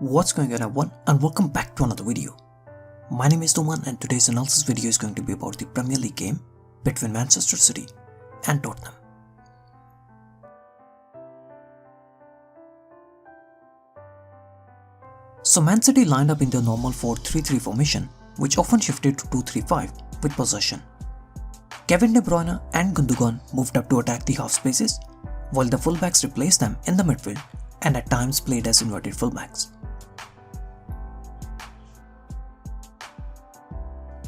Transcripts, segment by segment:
What's going on everyone, and welcome back to another video. My name is Noman and today's analysis video is going to be about the Premier League game between Manchester City and Tottenham. So Man City lined up in their normal 4-3-3 formation, which often shifted to 2-3-5 with possession. Kevin De Bruyne and Gundogan moved up to attack the half spaces, while the fullbacks replaced them in the midfield and at times played as inverted fullbacks.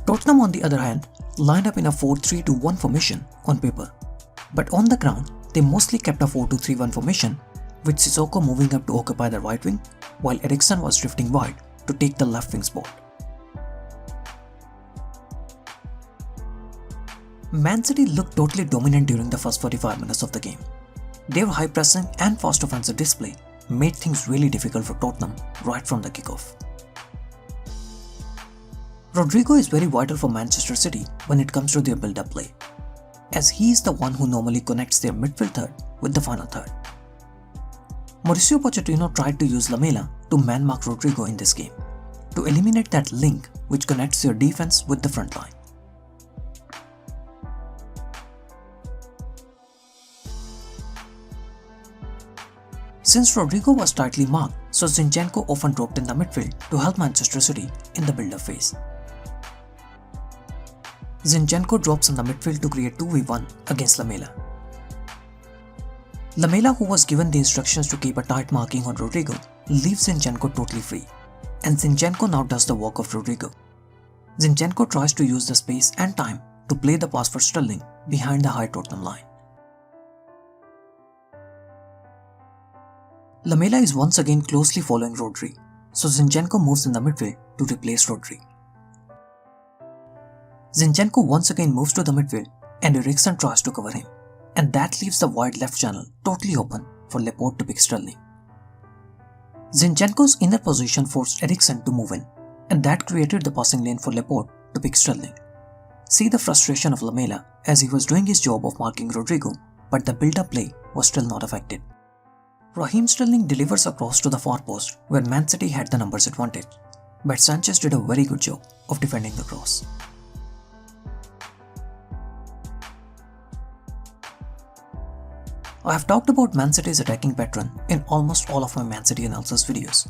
Tottenham, on the other hand, lined up in a 4-3-2-1 formation on paper, but on the ground they mostly kept a 4-2-3-1 formation, with Sissoko moving up to occupy the right wing while Eriksen was drifting wide to take the left wing spot. Man City looked totally dominant during the first 45 minutes of the game. Their high pressing and fast offensive display made things really difficult for Tottenham right from the kickoff. Rodrigo is very vital for Manchester City when it comes to their build-up play, as he is the one who normally connects their midfield third with the final third. Mauricio Pochettino tried to use Lamela to man-mark Rodrigo in this game, to eliminate that link which connects their defense with the front line. Since Rodrigo was tightly marked, so Zinchenko often dropped in the midfield to help Manchester City in the build-up phase. Zinchenko drops in the midfield to create 2v1 against Lamela. Lamela, who was given the instructions to keep a tight marking on Rodrigo, leaves Zinchenko totally free, and Zinchenko now does the work of Rodrigo. Zinchenko tries to use the space and time to play the pass for Sterling behind the high Tottenham line. Lamela is once again closely following Rodri, so Zinchenko moves in the midfield to replace Rodri. Zinchenko once again moves to the midfield and Eriksen tries to cover him, and that leaves the wide left channel totally open for Laporte to pick Sterling. Zinchenko's inner position forced Eriksen to move in, and that created the passing lane for Laporte to pick Sterling. See the frustration of Lamela as he was doing his job of marking Rodrigo, but the build-up play was still not affected. Raheem Sterling delivers a cross to the far post where Man City had the numbers advantage, but Sanchez did a very good job of defending the cross. I have talked about Man City's attacking pattern in almost all of my Man City analysis videos.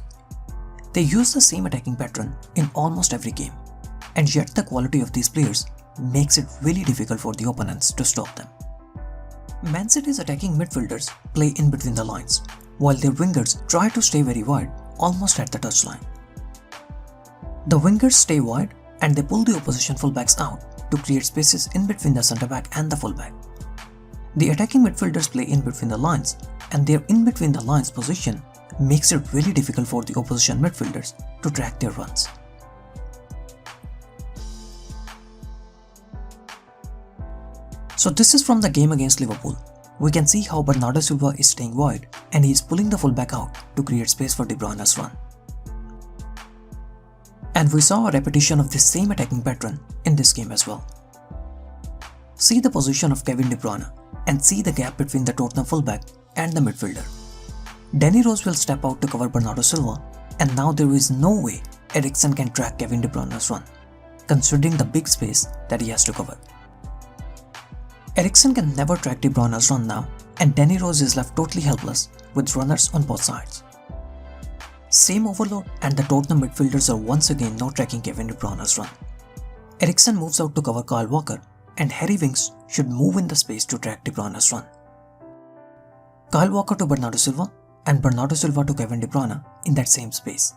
They use the same attacking pattern in almost every game, and yet the quality of these players makes it really difficult for the opponents to stop them. Man City's attacking midfielders play in between the lines, while their wingers try to stay very wide, almost at the touchline. The wingers stay wide and they pull the opposition fullbacks out to create spaces in between the centre-back and the fullback. The attacking midfielders play in between the lines, and their in between the lines position makes it really difficult for the opposition midfielders to track their runs. So this is from the game against Liverpool. We can see how Bernardo Silva is staying wide and he is pulling the fullback out to create space for De Bruyne's run. And we saw a repetition of this same attacking pattern in this game as well. See the position of Kevin De Bruyne and see the gap between the Tottenham fullback and the midfielder. Danny Rose will step out to cover Bernardo Silva, and now there is no way Eriksen can track Kevin De Bruyne's run, considering the big space that he has to cover. Eriksen can never track De Bruyne's run now, and Danny Rose is left totally helpless with runners on both sides. Same overload, and the Tottenham midfielders are once again not tracking Kevin De Bruyne's run. Eriksen moves out to cover Kyle Walker, and Harry Winks should move in the space to track De Bruyne's run. Kyle Walker to Bernardo Silva, and Bernardo Silva to Kevin De Bruyne in that same space.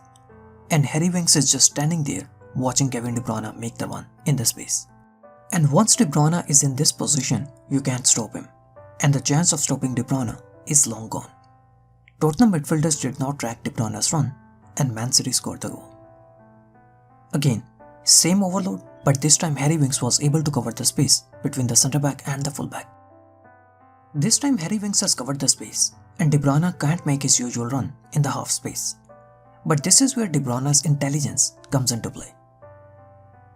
And Harry Winks is just standing there watching Kevin De Bruyne make the run in the space. And once De Bruyne is in this position, you can't stop him, and the chance of stopping De Bruyne is long gone. Tottenham midfielders did not track De Bruyne's run, and Man City scored the goal. Again, same overload, but this time Harry Winks was able to cover the space between the centre-back and the full-back. This time Harry Winks has covered the space, and De Bruyne can't make his usual run in the half space. But this is where De Bruyne's intelligence comes into play.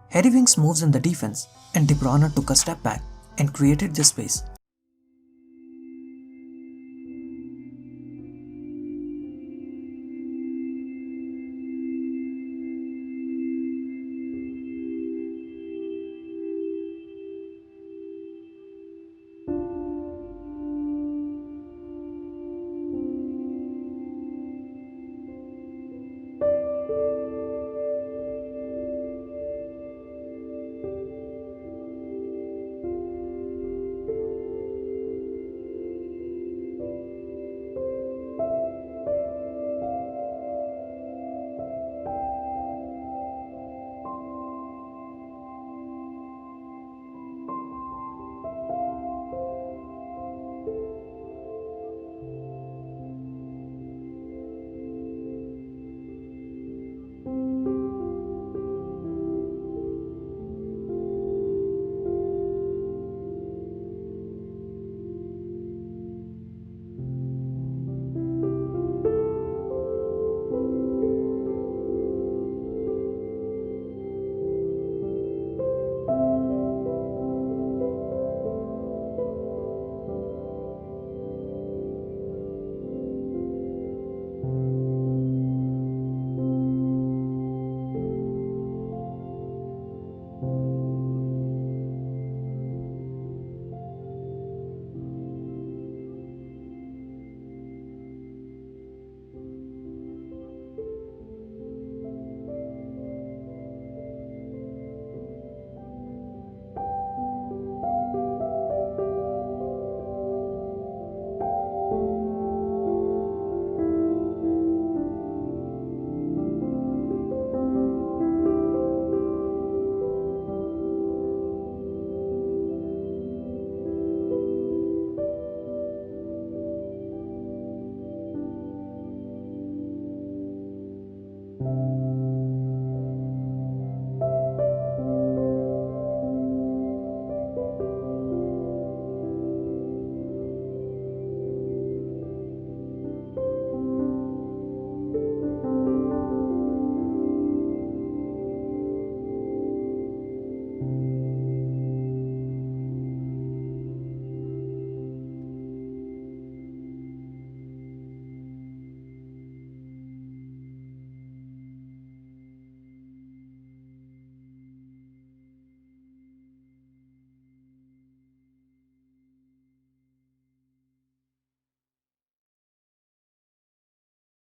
Harry Winks moves in the defense, and De Bruyne took a step back and created this space.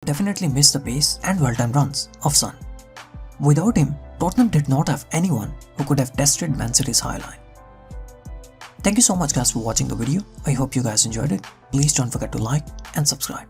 definitely missed the pace and well-timed runs of Son. Without him, Tottenham did not have anyone who could have tested Man City's high line. Thank you so much guys for watching the video. I hope you guys enjoyed it. Please don't forget to like and subscribe.